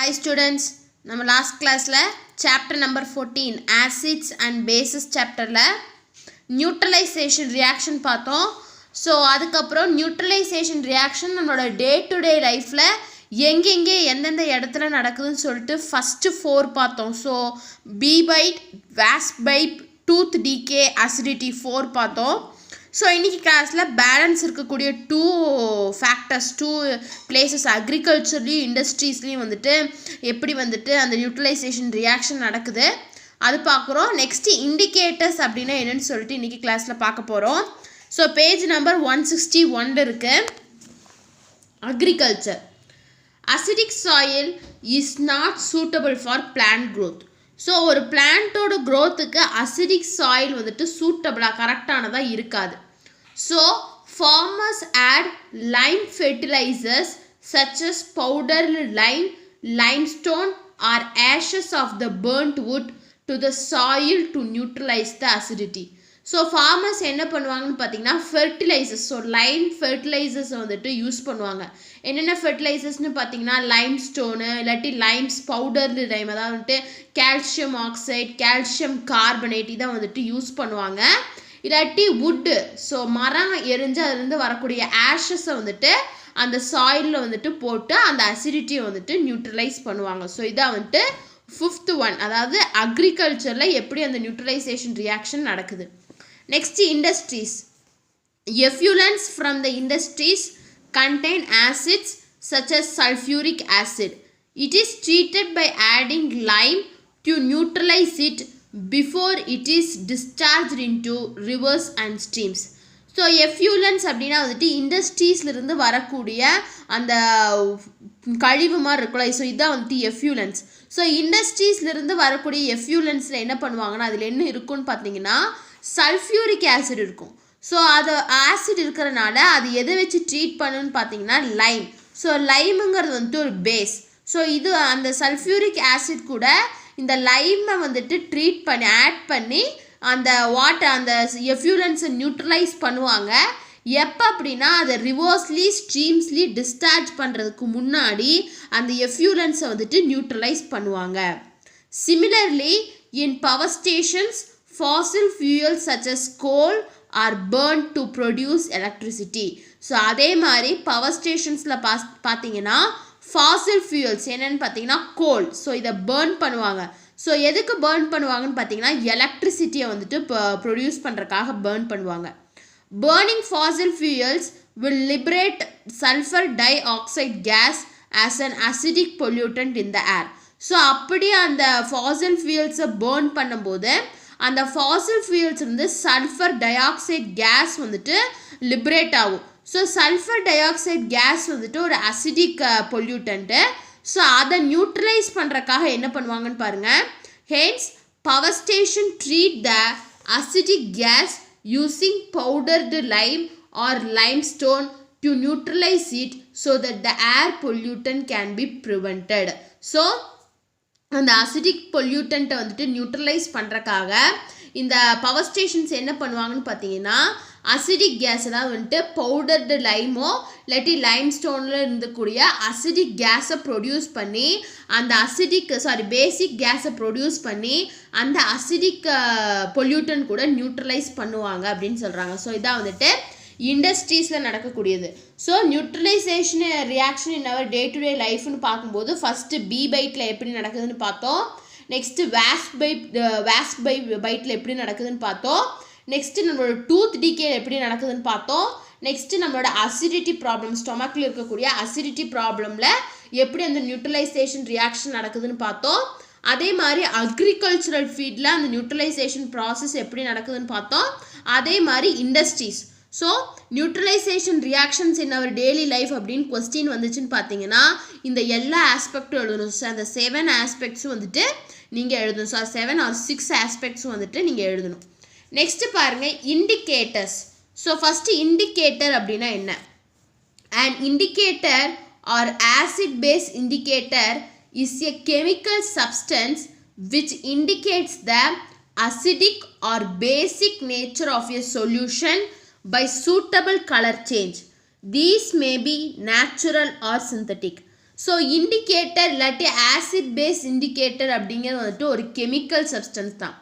Hi students, நம்ம last classல chapter number 14 acids and bases chapterல neutralization reaction பார்த்தோம். So அதுக்கப்புறம் neutralization reaction நம்மளோட day to day lifeல எங்கெங்கே எந்தெந்த இடத்துல நடக்குதுன்னு சொல்லிட்டு ஃபஸ்ட்டு 4 பார்த்தோம். ஸோ பீபைட், வாஸ்பைப், டூத் டிகே, அசிடிட்டி 4 பார்த்தோம். ஸோ இன்றைக்கி கிளாஸில் பேலன்ஸ் இருக்கக்கூடிய 2 ஃபேக்டர்ஸ், 2 பிளேசஸ் அக்ரிகல்ச்சர்லேயும் இண்டஸ்ட்ரீஸ்லேயும் வந்துட்டு எப்படி வந்துட்டு அந்த யூட்டிலைசேஷன் ரியாக்ஷன் நடக்குது அது பார்க்குறோம். நெக்ஸ்ட்டு இண்டிகேட்டர்ஸ் அப்படின்னா என்னென்னு சொல்லிட்டு இன்றைக்கி கிளாஸில் பார்க்க போகிறோம். ஸோ பேஜ் நம்பர் 161 இருக்குது. Agriculture. Acidic soil is not suitable for plant growth. So ஒரு பிளான்ட்டோட க்ரோத்துக்கு அசிடிக் சாயில் வந்துட்டு சூட்டபிளாக கரெக்டானதாக இருக்காது. So farmers add lime fertilizers such as powdered lime, limestone or ashes of the burnt wood to the soil to neutralize the acidity. So farmers என்ன பண்ணுவாங்கன்னு பார்த்தீங்கன்னா fertilisers, so Lime fertilisers வந்துட்டு use பண்ணுவாங்க. என்னென்ன ஃபெர்டிலைசர்ஸ்னு பார்த்தீங்கன்னா Lime stone, இல்லாட்டி லைம்ஸ் powdered Lime, அதாவது வந்துட்டு கால்சியம் ஆக்சைடு, கால்சியம் கார்பனேட் இதை வந்துட்டு யூஸ் பண்ணுவாங்க. இல்லாட்டி வுட்டு, ஸோ மரம் எரிஞ்சு அதுலேருந்து வரக்கூடிய ஆஷஸை வந்துட்டு அந்த சாயிலில் வந்துட்டு போட்டு அந்த அசிடிட்டியை வந்துட்டு நியூட்ரலைஸ் பண்ணுவாங்க. ஸோ இதான் வந்துட்டு 5th ஒன், அதாவது அக்ரிகல்ச்சரில் எப்படி அந்த நியூட்ரலைசேஷன் ரியாக்ஷன் நடக்குது. Next industries. Effluents from the industries contain acids such as sulfuric acid. It is treated by adding lime to neutralize it before it is discharged into rivers and streams. So effluents அப்படின்னா வந்துட்டு இண்டஸ்ட்ரீஸ்லேருந்து வரக்கூடிய அந்த கழிவு மாதிரி இருக்குல்ல, so இதுதான் வந்துட்டு எஃப்யூலன்ஸ். So இண்டஸ்ட்ரீஸ்லேருந்து வரக்கூடிய எஃப்யூலன்ஸில் என்ன பண்ணுவாங்கன்னா அதில் என்ன இருக்குன்னு பார்த்தீங்கன்னா சல்ஃபியூரிக் ஆசிட் இருக்கும். ஸோ அது ஆசிட் இருக்கிறனால அது எதை வச்சு ட்ரீட் பண்ணுன்னு பார்த்தீங்கன்னா லைம். ஸோ லைமுங்கிறது வந்துட்டு ஒரு பேஸ். ஸோ இது அந்த சல்ஃபியூரிக் ஆசிட் கூட இந்த லைமை வந்துட்டு ட்ரீட் பண்ணி ஆட் பண்ணி அந்த வாட்டர் அந்த எஃப்யூலன்ஸை நியூட்ரலைஸ் பண்ணுவாங்க. எப்போ அப்படின்னா அதை ரிவர்ஸ்லி ஸ்ட்ரீம்ஸ்லி டிஸ்சார்ஜ் பண்ணுறதுக்கு முன்னாடி அந்த எஃப்யூலன்ஸை வந்துட்டு நியூட்ரலைஸ் பண்ணுவாங்க. Similarly in power stations fossil fuels such as coal are burned to produce electricity. So அதே மாதிரி பவர் ஸ்டேஷன்ஸில் பார்த்தீங்கன்னா ஃபாசில் ஃபியூயல்ஸ் என்னென்னு பார்த்தீங்கன்னா கோல், ஸோ இதை பேர்ன் பண்ணுவாங்க. ஸோ எதுக்கு பேர்ன் பண்ணுவாங்கன்னு பார்த்தீங்கன்னா எலக்ட்ரிசிட்டியை வந்துட்டு ப்ரொடியூஸ் பண்ணுறதுக்காக பேர்ன் பண்ணுவாங்க. Burning fossil fuels will liberate sulfur dioxide gas as an acidic pollutant in the air. So அப்படி அந்த ஃபாசில் ஃபியூயல்ஸை பேர்ன் பண்ணும்போது அந்த ஃபாசில் ஃபியூயல்ஸ் வந்து சல்ஃபர் டை ஆக்சைடு கேஸ் வந்துட்டு லிபரேட் ஆகும். So sulphur dioxide gas வந்துட்டு ஒரு அசிடிக் பொல்யூட்டன்ட்டு. ஸோ அதை நியூட்ரலைஸ் பண்ணுறக்காக என்ன பண்ணுவாங்கன்னு பாருங்கள். Hence power station treat the acidic gas using powdered lime or limestone to neutralise it so that the air pollutant can be prevented. So அந்த acidic பொல்யூட்டன்ட்டை வந்துட்டு நியூட்ரலைஸ் பண்ணுறக்காக இந்த பவர் ஸ்டேஷன்ஸ் என்ன பண்ணுவாங்கன்னு பார்த்தீங்கன்னா அசிடிக் கேஸ், அதாவது வந்துட்டு பவுடர்டு லைமோ இல்லாட்டி லைம் ஸ்டோனில் இருந்தக்கூடிய அசிடிக் கேஸை ப்ரொடியூஸ் பண்ணி அந்த பேசிக் கேஸை ப்ரொடியூஸ் பண்ணி அந்த அசிடிக் பொல்யூட்டன் கூட நியூட்ரலைஸ் பண்ணுவாங்க அப்படின்னு சொல்கிறாங்க. ஸோ இதான் வந்துட்டு இண்டஸ்ட்ரீஸில் நடக்கக்கூடியது. So neutralisation reaction in our day to day லைஃப்னு பார்க்கும்போது ஃபஸ்ட்டு பீபைட்டில் எப்படி நடக்குதுன்னு பார்த்தோம். நெக்ஸ்ட்டு வாஸ்பைட்டில் எப்படி நடக்குதுன்னு பார்த்தோம். நெக்ஸ்ட்டு நம்மளோட டூத் டிகே எப்படி நடக்குதுன்னு பார்த்தோம். நெக்ஸ்ட்டு நம்மளோட அசிடிட்டி ப்ராப்ளம், ஸ்டொமக்கில் இருக்கக்கூடிய அசிடிட்டி ப்ராப்ளமில் எப்படி அந்த நியூட்ரலைசேஷன் ரியாக்ஷன் நடக்குதுன்னு பார்த்தோம். அதே மாதிரி அக்ரிகல்ச்சரல் ஃபீல்டில் அந்த நியூட்ரலைசேஷன் ப்ராசஸ் எப்படி நடக்குதுன்னு பார்த்தோம். அதே மாதிரி இண்டஸ்ட்ரீஸ். ஸோ நியூட்ரலைசேஷன் ரியாக்ஷன்ஸ் இன் அவர் டெய்லி லைஃப் அப்படின்னு கொஸ்டின் வந்துச்சுன்னு பார்த்தீங்கன்னா இந்த எல்லா ஆஸ்பெக்டும் எழுதணும். ஸோ அந்த 7 ஆஸ்பெக்ட்ஸும் வந்துட்டு நீங்கள் எழுதணும். ஸோ 7 or 6 ஆஸ்பெக்ட்ஸும் வந்துட்டு நீங்கள் எழுதணும். நெக்ஸ்ட்டு பாருங்கள் இண்டிகேட்டர்ஸ். ஸோ ஃபஸ்ட்டு இண்டிகேட்டர் அப்படின்னா என்ன? And indicator or acid base indicator is a chemical substance which indicates the acidic or basic nature of a solution by suitable color change. These may be natural or synthetic. So indicator இல்லாட்டி acid base indicator அப்படிங்கிறது வந்துட்டு ஒரு chemical substance தான்.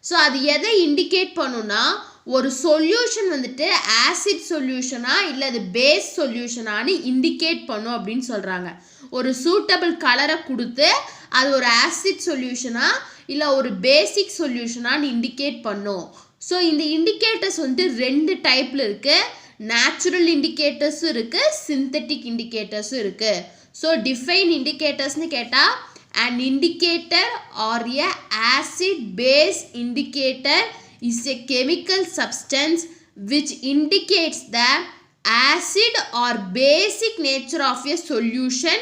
So அது எதை indicate பண்ணுன்னா ஒரு solution வந்துட்டு ஆசிட் சொல்யூஷனா இல்லை அது பேஸ் சொல்யூஷனான்னு இண்டிகேட் பண்ணும் அப்படின்னு சொல்கிறாங்க. ஒரு சூட்டபிள் கலரை கொடுத்து அது ஒரு ஆசிட் சொல்யூஷனா இல்லை ஒரு பேசிக் சொல்யூஷனான்னு இண்டிகேட் பண்ணும். ஸோ இந்த இண்டிகேட்டர்ஸ் வந்துட்டு 2 டைப்பில் இருக்குது. நேச்சுரல் இண்டிகேட்டர்ஸும் இருக்குது, சிந்தட்டிக் இண்டிகேட்டர்ஸும் இருக்குது. ஸோ டிஃபைன் இண்டிகேட்டர்ஸ்னு கேட்டால் an indicator or a acid base indicator is a chemical substance which indicates the acid or basic nature of a solution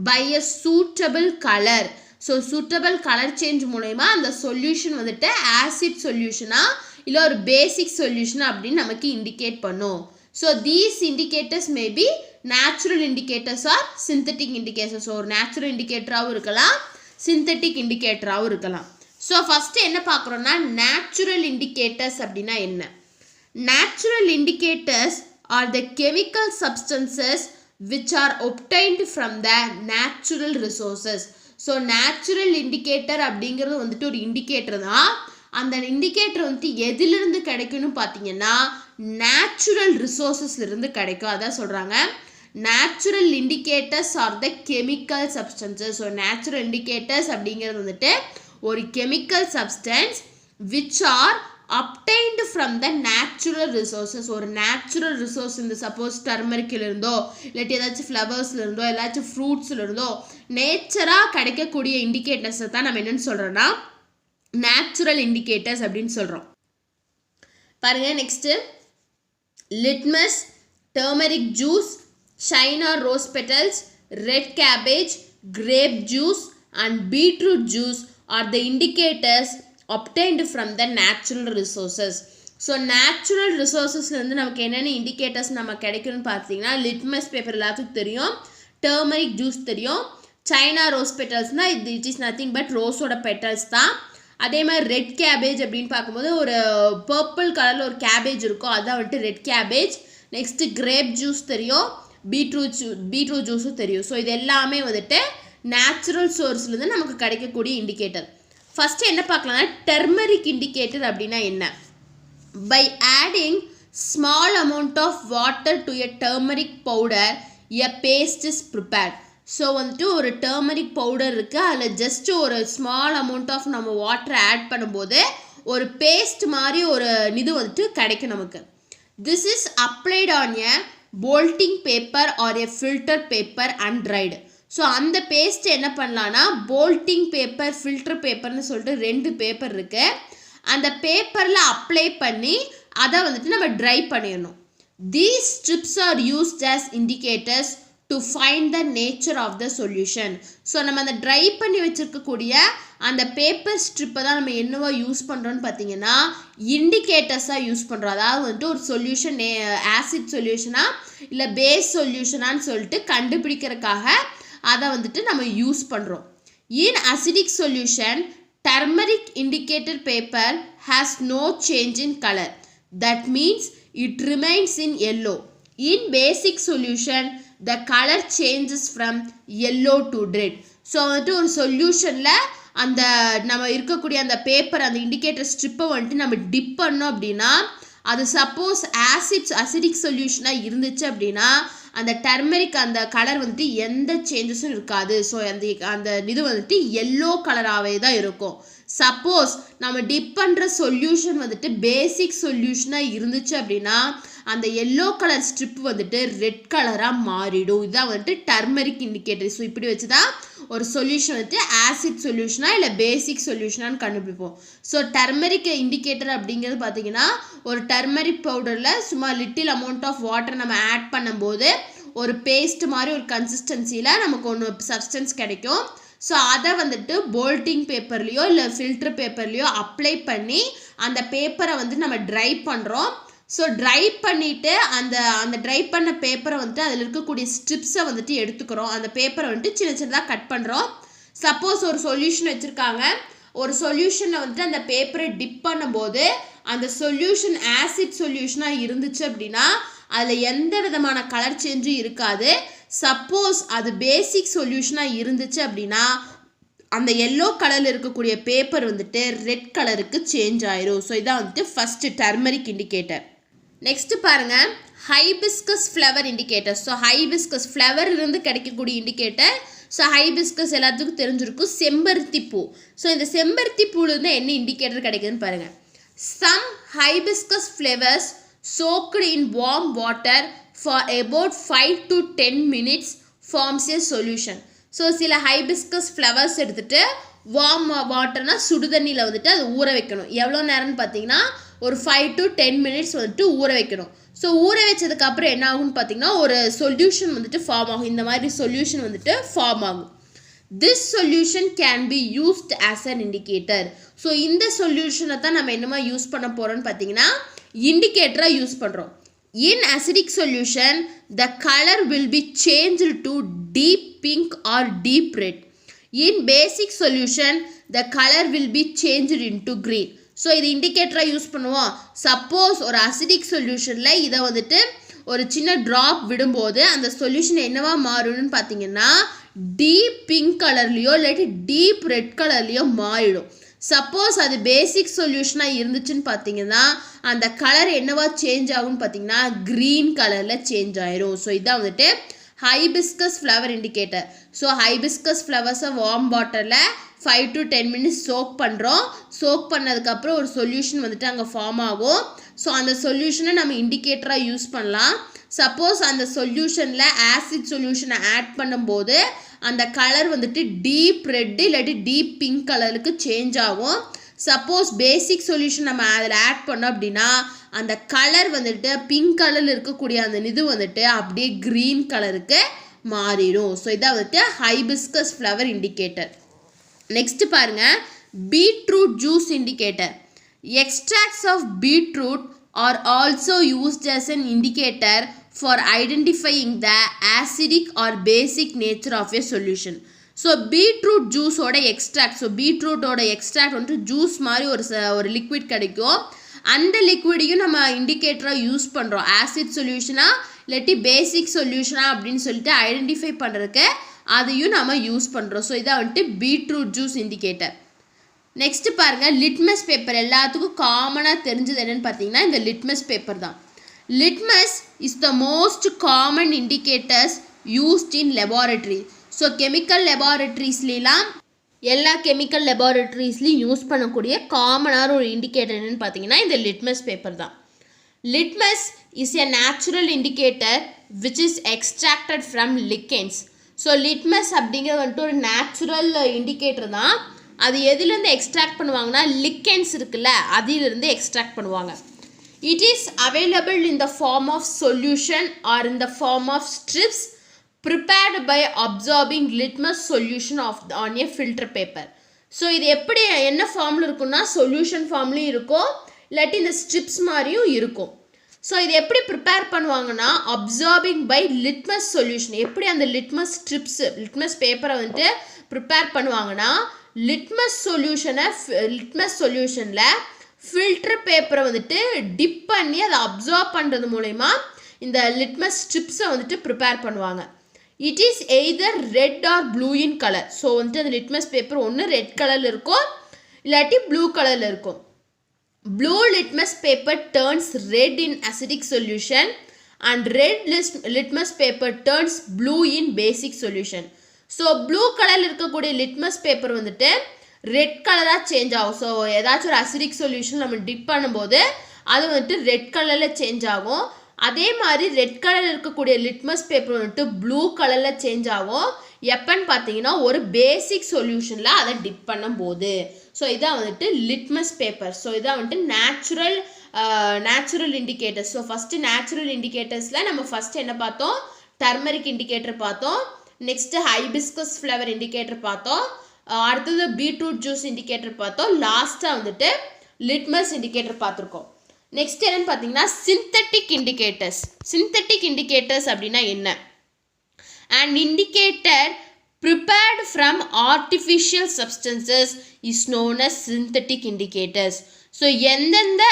by a suitable color. So suitable colour change மூலயமா அந்த solution வந்துட்டு acid சொல்யூஷனா இல்லை ஒரு பேசிக் சொல்யூஷனா அப்படின்னு நமக்கு indicate பண்ணும். So these indicators maybe natural indicators or synthetic indicators. ஒரு natural இண்டிகேட்டராகவும் இருக்கலாம், சிந்தட்டிக் இண்டிகேட்டராகவும் இருக்கலாம். ஸோ ஃபஸ்ட்டு என்ன பார்க்குறோன்னா நேச்சுரல் இண்டிகேட்டர்ஸ் அப்படின்னா என்ன? Natural indicators R the chemical substances which are obtained from the natural resources. So natural indicator அப்படிங்கிறது வந்துட்டு ஒரு இண்டிகேட்டர் தான். அந்த இண்டிகேட்டர் வந்துட்டு எதிலிருந்து கிடைக்கும்னு பார்த்தீங்கன்னா நேச்சுரல் ரிசோர்ஸஸ்லேருந்து கிடைக்கும். அதான் சொல்கிறாங்க natural indicators R the chemical substances. So natural indicators அப்படிங்கிறது வந்துட்டு ஒரு chemical substance which are obtained from the natural resources. ஒரு நேச்சுரல் ரிசோர்ஸ் இந்த சப்போஸ் டர்மரிக்கில் இருந்தோ இல்லாட்டி ஏதாச்சும் ஃப்ளவர்ஸில் இருந்தோ ஏதாச்சும் ஃப்ரூட்ஸில் இருந்தோ நேச்சராக கிடைக்கக்கூடிய இண்டிகேட்டர்ஸை தான் நம்ம என்னென்னு சொல்கிறோன்னா நேச்சுரல் இண்டிகேட்டர்ஸ் அப்படின்னு சொல்கிறோம். பாருங்கள் next litmus, turmeric juice, China rose petals, red cabbage, grape juice and beetroot juice are the indicators obtained from the natural resources. So natural ரிசோர்ஸஸ்லேருந்து நமக்கு என்னென்ன இண்டிகேட்டர்ஸ் நம்ம கிடைக்கும்னு பார்த்தீங்கன்னா லிட்மஸ் பேப்பர் எல்லாத்துக்கும் தெரியும், டர்மரிக் ஜூஸ் தெரியும், சைனா ரோஸ் பெட்டல்ஸ்னால் இட் இஸ் நத்திங் பட் ரோஸோட பெட்டல்ஸ் தான். அதே மாதிரி ரெட் கேபேஜ் அப்படின்னு பார்க்கும்போது ஒரு பர்பிள் கலரில் ஒரு கேபேஜ் இருக்கும், அதான் வந்துட்டு red cabbage. Next grape juice தெரியும், பீட்ரூட் ஜூஸும் தெரியும். ஸோ இது எல்லாமே வந்துட்டு நேச்சுரல் சோர்ஸ்லேருந்து நமக்கு கிடைக்கக்கூடிய இண்டிகேட்டர். ஃபஸ்ட்டு என்ன பார்க்கலாம்னா டர்மரிக் இண்டிகேட்டர் அப்படின்னா என்ன? By adding small amount of water to a turmeric powder a paste is prepared. So வந்துட்டு ஒரு டர்மரிக் பவுடர் இருக்குது, அதில் ஜஸ்ட்டு ஒரு ஸ்மால் அமௌண்ட் ஆஃப் நம்ம வாட்டரை ஆட் பண்ணும்போது ஒரு பேஸ்ட் மாதிரி ஒரு இது வந்துட்டு கிடைக்கும் நமக்கு. This is applied on a blotting paper or a filter paper and dried. So அந்த பேஸ்ட் என்ன பண்ணலான்னா போல்ட்டிங் பேப்பர், ஃபில்டர் பேப்பர்னு சொல்லிட்டு 2 பேப்பர் இருக்குது. அந்த பேப்பரில் அப்ளை பண்ணி அதை வந்துட்டு நம்ம ட்ரை பண்ணிடணும். These strips are used as indicators to find the nature of the solution. So நம்ம அந்த ட்ரை பண்ணி வச்சுருக்கக்கூடிய அந்த பேப்பர் ஸ்ட்ரிப்பை தான் நம்ம என்னவோ யூஸ் பண்ணுறோன்னு பார்த்தீங்கன்னா இண்டிகேட்டர்ஸாக யூஸ் பண்ணுறோம். அதாவது வந்துட்டு ஒரு சொல்யூஷன் ஆசிட் சொல்யூஷனா இல்லை பேஸ் சொல்யூஷனான்னு சொல்லிட்டு கண்டுபிடிக்கிறதுக்காக அதை வந்துட்டு நம்ம யூஸ் பண்ணுறோம். In acidic solution turmeric indicator paper has no change in colour, that means it remains in yellow. In basic solution the colour changes from yellow to red. So வந்துட்டு ஒரு சொல்யூஷனில் அந்த நம்ம இருக்கக்கூடிய அந்த பேப்பர் அந்த இண்டிகேட்டர் ஸ்ட்ரிப்பை வந்துட்டு நம்ம டிப் பண்ணோம் அப்படின்னா அது சப்போஸ் அசிடிக் சொல்யூஷனாக இருந்துச்சு அப்படின்னா அந்த டர்மரிக் அந்த கலர் வந்துட்டு எந்த சேஞ்சஸும் இருக்காது. ஸோ அந்த இது வந்துட்டு எல்லோ கலராகவே தான் இருக்கும். சப்போஸ் நம்ம டிப் பண்ணுற சொல்யூஷன் வந்துட்டு பேசிக் சொல்யூஷனாக இருந்துச்சு அப்படின்னா அந்த எல்லோ கலர் ஸ்ட்ரிப் வந்துட்டு ரெட் கலராக மாறிடும். இதுதான் வந்துட்டு டர்மரிக் இண்டிகேட்டர். ஸோ இப்படி வச்சு தான் ஒரு சொல்யூஷன் வந்துட்டு ஆசிட் சொல்யூஷனா இல்லை பேசிக் சொல்யூஷனான்னு கண்டுபிடிப்போம். ஸோ டர்மரிக் இண்டிகேட்டர் அப்படிங்கிறது பார்த்தீங்கன்னா ஒரு டர்மரிக் பவுடரில் சும்மா லிட்டில் அமௌண்ட் ஆஃப் வாட்டர் நம்ம ஆட் பண்ணும்போது ஒரு பேஸ்ட் மாதிரி ஒரு கன்சிஸ்டன்சியில் நமக்கு ஒன்று சப்ஸ்டன்ஸ் கிடைக்கும். ஸோ அதை வந்துட்டு போல்ட்டிங் பேப்பர்லேயோ இல்லை ஃபில்டர் பேப்பர்லேயோ அப்ளை பண்ணி அந்த பேப்பரை வந்து நம்ம ட்ரை பண்ணுறோம். ஸோ ட்ரை பண்ணிவிட்டு அந்த ட்ரை பண்ண பேப்பரை வந்துட்டு அதில் இருக்கக்கூடிய ஸ்ட்ரிப்ஸை வந்துட்டு எடுத்துக்கிறோம். அந்த பேப்பரை வந்துட்டு சின்ன சின்னதாக கட் பண்ணுறோம். சப்போஸ் ஒரு சொல்யூஷன் வச்சுருக்காங்க, ஒரு சொல்யூஷனில் வந்துட்டு அந்த பேப்பரை டிப் பண்ணும்போது அந்த சொல்யூஷன் ஆசிட் சொல்யூஷனாக இருந்துச்சு அப்படின்னா அதில் எந்த விதமான கலர் சேஞ்சும் இருக்காது. சப்போஸ் அது பேசிக் சொல்யூஷனாக இருந்துச்சு அப்படின்னா அந்த எல்லோ கலரில் இருக்கக்கூடிய பேப்பர் வந்துட்டு ரெட் கலருக்கு சேஞ்ச் ஆயிரும். ஸோ இதான் வந்துட்டு ஃபஸ்ட்டு டர்மரிக் இண்டிகேட்டர். நெக்ஸ்ட் பாருங்க hibiscus flower indicator. So hibiscus flower இருந்து கிடைக்கக்கூடிய இண்டிகேட்டர். ஸோ ஹைபிஸ்கஸ் எல்லாத்துக்கும் தெரிஞ்சிருக்கும் செம்பருத்தி பூ. ஸோ இந்த செம்பருத்தி பூலேருந்து என்ன இண்டிகேட்டர் கிடைக்குதுன்னு பாருங்க. Some hibiscus flowers soaked in warm water for about 5 to 10 minutes forms a solution. So சில ஹைபிஸ்கஸ் ஃப்ளவர்ஸ் எடுத்துகிட்டு வார்ம் வாட்டர்னா சுடுதண்ணியில் வந்துட்டு அது ஊற வைக்கணும். எவ்வளோ நேரம்னு பார்த்தீங்கன்னா ஒரு 5 to 10 minutes வந்துட்டு ஊற வைக்கணும். ஸோ ஊற வச்சதுக்கப்புறம் என்ன ஆகும்னு பார்த்தீங்கன்னா ஒரு சொல்யூஷன் வந்துட்டு ஃபார்ம் ஆகும். இந்த மாதிரி சொல்யூஷன் வந்துட்டு ஃபார்ம் ஆகும். This solution can be used as an indicator. So இந்த சொல்யூஷனை தான் நம்ம என்னமா யூஸ் பண்ண போகிறோம்னு பார்த்தீங்கன்னா இண்டிகேட்டராக யூஸ் பண்ணுறோம். In acidic solution, the color will be changed to deep pink or deep red. In basic solution, the color will be changed into green. So இது இண்டிகேட்டராக யூஸ் பண்ணுவோம். சப்போஸ் ஒரு அசிடிக் சொல்யூஷனில் இதை வந்துட்டு ஒரு சின்ன ட்ராப் விடும்போது அந்த சொல்யூஷன் என்னவா மாறும்னு பார்த்தீங்கன்னா டீப் பிங்க் கலர்லேயோ இல்லாட்டி டீப் ரெட் கலர்லேயோ மாறிடும். சப்போஸ் அது பேசிக் சொல்யூஷனாக இருந்துச்சுன்னு பார்த்தீங்கன்னா அந்த கலர் என்னவா சேஞ்ச் ஆகும்னு பார்த்தீங்கன்னா க்ரீன் கலரில் சேஞ்ச் ஆயிரும். ஸோ இதான் வந்துட்டு hibiscus flower indicator. So hibiscus ஃப்ளவர்ஸை வார்ம் வாட்டரில் 5 to 10 minutes சோக் பண்ணுறோம். சோக் பண்ணதுக்கப்புறம் ஒரு சொல்யூஷன் வந்துட்டு அங்கே ஃபார்ம் ஆகும். ஸோ அந்த சொல்யூஷனை நம்ம இண்டிகேட்டராக யூஸ் பண்ணலாம். சப்போஸ் அந்த சொல்யூஷனில் ஆசிட் சொல்யூஷனை ஆட் பண்ணும்போது அந்த கலர் வந்துட்டு டீப் ரெட்டு இல்லாட்டி டீப் பிங்க் கலருக்கு சேஞ்ச் ஆகும். சப்போஸ் பேசிக் சொல்யூஷன் நம்ம அதில் ஆட் பண்ணோம் அப்படின்னா அந்த கலர் வந்துட்டு பிங்க் கலரில் இருக்கக்கூடிய அந்த இது வந்துட்டு அப்படியே க்ரீன் கலருக்கு மாறிடும். ஸோ இதான் வந்துட்டு ஹைபிஸ்கஸ் ஃப்ளவர் இண்டிகேட்டர். நெக்ஸ்ட் பாருங்க beetroot juice indicator. Extracts of beetroot are also used as an indicator for identifying the acidic or basic nature of a solution. So beetroot ஜூஸோட எக்ஸ்ட்ராக்ட். ஸோ பீட்ரூட்டோட extract வந்துட்டு juice மாதிரி ஒரு liquid கிடைக்கும். அந்த லிக்விடையும் நம்ம இண்டிகேட்டராக use பண்ணுறோம். ஆசிட் சொல்யூஷனா இல்லாட்டி பேசிக் சொல்யூஷனா அப்படின்னு சொல்லிட்டு ஐடென்டிஃபை பண்ணுறதுக்கு அதையும் நம்ம யூஸ் பண்ணுறோம். ஸோ இதான் வந்துட்டு பீட்ரூட் ஜூஸ் இண்டிகேட்டர். நெக்ஸ்ட் பாருங்க லிட்மஸ் பேப்பர். எல்லாத்துக்கும் காமனாக தெரிஞ்சது என்னன்னு பார்த்தீங்கன்னா இந்த லிட்மஸ் பேப்பர் தான். Litmus is the most common indicators used in laboratory. So chemical லெபார்டரிஸ்லாம் எல்லா கெமிக்கல் லெபார்டரிஸ்லையும் யூஸ் பண்ணக்கூடிய காமனான ஒரு இண்டிகேட்டர் என்னன்னு பார்த்தீங்கன்னா இந்த லிட்மஸ் பேப்பர் தான். Litmus is a natural indicator which is extracted from lichens. So litmus அப்படிங்கிறது வந்துட்டு ஒரு நேச்சுரல் இண்டிகேட்டர் தான். அது எதுலேருந்து எக்ஸ்ட்ராக்ட் பண்ணுவாங்கன்னா லிக்கென்ஸ் இருக்குல்ல அதிலிருந்து எக்ஸ்ட்ராக்ட் பண்ணுவாங்க. It is available in the form of solution or in the form of strips prepared by absorbing litmus solution on a filter paper. So இது எப்படி என்ன ஃபார்மில் இருக்குன்னா சொல்யூஷன் ஃபார்ம்லேயும் இருக்கும் இல்லாட்டி இந்த ஸ்ட்ரிப்ஸ் மாதிரியும் இருக்கும். ஸோ இது எப்படி ப்ரிப்பேர் பண்ணுவாங்கன்னா அப்சார்பிங் பை லிட்மஸ் சொல்யூஷன். எப்படி அந்த லிட்மஸ் ஸ்ட்ரிப்ஸ் லிட்மஸ் பேப்பரை வந்துட்டு ப்ரிப்பேர் பண்ணுவாங்கன்னா லிட்மஸ் சொல்யூஷனில் ஃபில்டர் பேப்பரை வந்துட்டு டிப் பண்ணி அதை அப்சார்ப் பண்ணுறது மூலயமா இந்த லிட்மஸ் ஸ்ட்ரிப்ஸை வந்துட்டு ப்ரிப்பேர் பண்ணுவாங்க. It is either red or blue in colour. So வந்துட்டு அந்த லிட்மஸ் பேப்பர் ஒன்று ரெட் கலரில் இருக்கும் இல்லாட்டி ப்ளூ கலரில் இருக்கும். Blue litmus paper turns red in acidic solution and red litmus paper turns blue in basic solution. So blue கலரில் இருக்கக்கூடிய லிட்மஸ் பேப்பர் வந்துட்டு ரெட் கலராக சேஞ்ச் ஆகும். ஸோ ஏதாச்சும் ஒரு அசிடிக் சொல்யூஷன் நம்ம டிப் பண்ணும்போது அது வந்துட்டு ரெட் கலரில் சேஞ்ச் ஆகும். அதே மாதிரி ரெட் கலரில் இருக்கக்கூடிய லிட்மஸ் பேப்பர் வந்துட்டு ப்ளூ கலரில் சேஞ்ச் ஆகும் எப்போன்னு பார்த்தீங்கன்னா ஒரு பேசிக் சொல்யூஷனில் அதை டிப் பண்ணும்போது. ஸோ இதான் வந்துட்டு லிட்மஸ் பேப்பர். ஸோ இதான் வந்துட்டு natural indicators. So first natural இண்டிகேட்டர்ஸில் நம்ம ஃபஸ்ட்டு என்ன பார்த்தோம்? டர்மரிக் இண்டிகேட்டர் பார்த்தோம். நெக்ஸ்ட்டு ஹைபிஸ்கஸ் ஃப்ளவர் இண்டிகேட்டர் பார்த்தோம். அடுத்தது பீட்ரூட் ஜூஸ் இண்டிகேட்டர் பார்த்தோம். லாஸ்ட்டாக வந்துட்டு லிட்மஸ் இண்டிகேட்டர் பார்த்துருக்கோம். நெக்ஸ்ட் என்னன்னு பார்த்தீங்கன்னா சிந்தட்டிக் இண்டிகேட்டர்ஸ். சிந்தட்டிக் இண்டிகேட்டர்ஸ் அப்படின்னா என்ன? An indicator prepared from artificial substances is known as synthetic indicators. So எந்தெந்த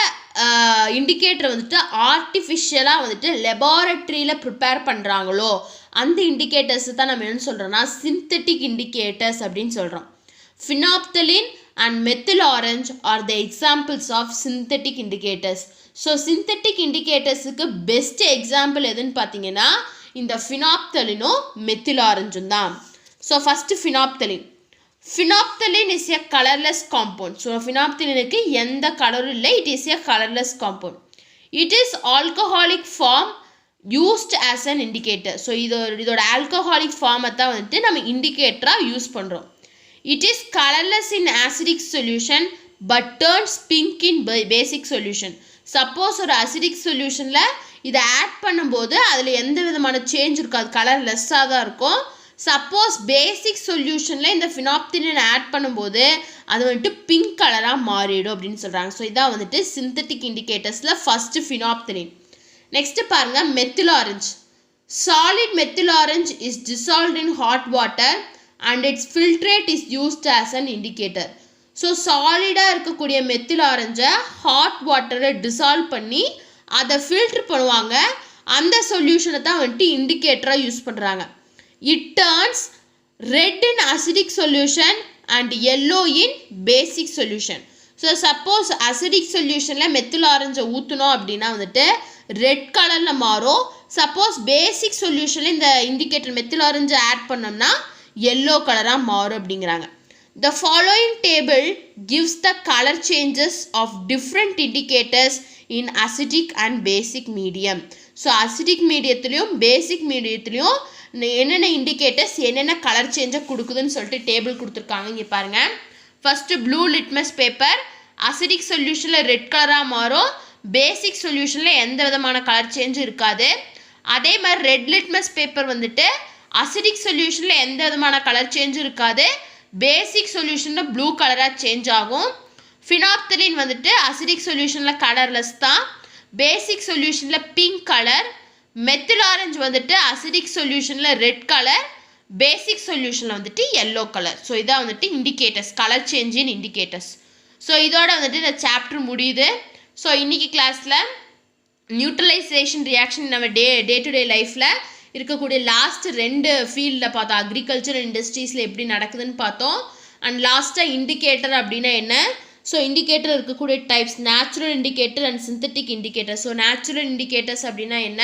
இண்டிகேட்டர் வந்துட்டு ஆர்டிஃபிஷியலாக வந்துட்டு லெபார்ட்ரியில் ப்ரிப்பேர் பண்ணுறாங்களோ அந்த இண்டிகேட்டர்ஸ் தான் நம்ம என்ன சொல்கிறோம்னா சிந்தட்டிக் இண்டிகேட்டர்ஸ் அப்படின்னு சொல்கிறோம். Phenolphthalein and methyl orange are the examples of synthetic indicators. So synthetic indicatorsக்கு best example எதுன்னு பார்த்தீங்கன்னா இந்த phenolphthalein methyl orange தான். So first phenolphthalein. Phenolphthalein is a colorless compound. So phenolphthalein எந்த கலரும் இல்லை, it is a colorless compound. It is alcoholic form used as an indicator. So இதோட alcoholic form தான் வந்துட்டு நம்ம இண்டிகேட்டராக யூஸ் பண்ணுறோம். It is colorless in acidic solution but turns pink in basic solution. Suppose ஒரு acidic solutionல இதை add பண்ணும்போது அதில் எந்த விதமான சேஞ்ச் இருக்காது, கலர்லெஸ்ஸாக தான் இருக்கும். சப்போஸ் பேசிக் சொல்யூஷனில் இந்த ஃபினாப்தலின் ஆட் பண்ணும்போது அது வந்துட்டு பிங்க் கலராக மாறிடும் அப்படின்னு சொல்கிறாங்க. ஸோ இதான் வந்துட்டு சிந்தட்டிக் இண்டிகேட்டர்ஸில் ஃபஸ்ட்டு ஃபினாப்தலின். நெக்ஸ்ட்டு பாருங்கள் methyl orange. Solid methyl orange is dissolved in hot water and its filtrate is used as an indicator. So சாலிடாக இருக்கக்கூடிய மெத்தில் ஆரஞ்சை ஹாட் வாட்டரை டிசால்வ் பண்ணி அதை ஃபில்ட்ரு பண்ணுவாங்க. அந்த சொல்யூஷனை தான் வந்துட்டு இண்டிகேட்டராக யூஸ் பண்ணுறாங்க. It turns red in acidic solution and yellow in basic solution. So suppose acidic சொல்யூஷனில் மெத்தில் ஆரஞ்சை ஊற்றணும் அப்படின்னா வந்துட்டு ரெட் கலரில் மாறும். சப்போஸ் பேசிக் சொல்யூஷனில் இந்த இண்டிகேட்டர் மெத்தில் ஆரஞ்சை ஆட் பண்ணோம்னா yellow கலராக மாறும் அப்படிங்கிறாங்க. The following table gives the color changes of different indicators in acidic and basic medium. So acidic மீடியத்துலேயும் பேசிக் மீடியத்துலேயும் என்னென்ன இண்டிகேட்டர்ஸ் என்னென்ன கலர் சேஞ்சை கொடுக்குதுன்னு சொல்லிட்டு டேபிள் கொடுத்துருக்காங்க. இங்கே பாருங்கள். First blue litmus paper acidic சொல்யூஷனில் ரெட் கலராக மாறும், பேசிக் சொல்யூஷனில் எந்த விதமான கலர் சேஞ்சும் இருக்காது. அதே மாதிரி ரெட் லிட்மஸ் பேப்பர் வந்துட்டு அசிடிக் சொல்யூஷனில் எந்த விதமான கலர் சேஞ்சும் இருக்காது, பேசிக் சொல்யூஷனில் ப்ளூ கலராக சேஞ்ச் ஆகும். ஃபினாப்தலின் வந்துட்டு அசிடிக் சொல்யூஷனில் கலர்லெஸ் தான், பேசிக் சொல்யூஷனில் பிங்க் கலர். மெத்தில் ஆரஞ்சு வந்துட்டு அசிடிக் சொல்யூஷனில் ரெட் கலர், பேசிக் சொல்யூஷனில் வந்துட்டு எல்லோ கலர். ஸோ இதான் வந்துட்டு indicators, colour change in indicators. So இதோட வந்துட்டு இந்த சாப்டர் முடியுது. ஸோ இன்றைக்கி கிளாஸில் நியூட்ரலைசேஷன் ரியாக்ஷன் நம்ம டே டு டே லைஃப்பில் இருக்கக்கூடிய லாஸ்ட் 2 ஃபீல்டில் பார்த்தோம். அக்ரிகல்ச்சர் இண்டஸ்ட்ரீஸில் எப்படி நடக்குதுன்னு பார்த்தோம். அண்ட் லாஸ்ட்டாக இண்டிகேட்டர் அப்படின்னா என்ன, ஸோ இண்டிகேட்டர் இருக்கக்கூடிய types natural indicator and synthetic indicator. So natural indicators அப்படின்னா என்ன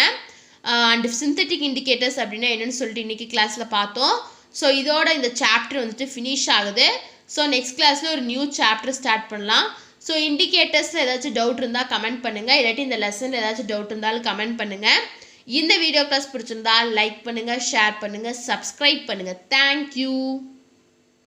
அண்ட் சிந்தட்டிக் இண்டிகேட்டர்ஸ் அப்படின்னா என்னன்னு சொல்லிட்டு இன்றைக்கி கிளாஸில் பார்த்தோம். ஸோ இதோட இந்த சாப்டர் வந்துட்டு ஃபினிஷ் ஆகுது. ஸோ நெக்ஸ்ட் கிளாஸில் ஒரு நியூ சாப்டர் ஸ்டார்ட் பண்ணலாம். ஸோ இண்டிகேட்டர்ஸில் ஏதாச்சும் டவுட் இருந்தால் கமெண்ட் பண்ணுங்கள், இல்லாட்டி இந்த லெசனில் ஏதாச்சும் டவுட் இருந்தாலும் கமெண்ட் பண்ணுங்கள். இந்த வீடியோ கிளாஸ் பிடிச்சிருந்தா லைக் பண்ணுங்கள், ஷேர் பண்ணுங்கள், சப்ஸ்கிரைப் பண்ணுங்கள். தேங்க்யூ.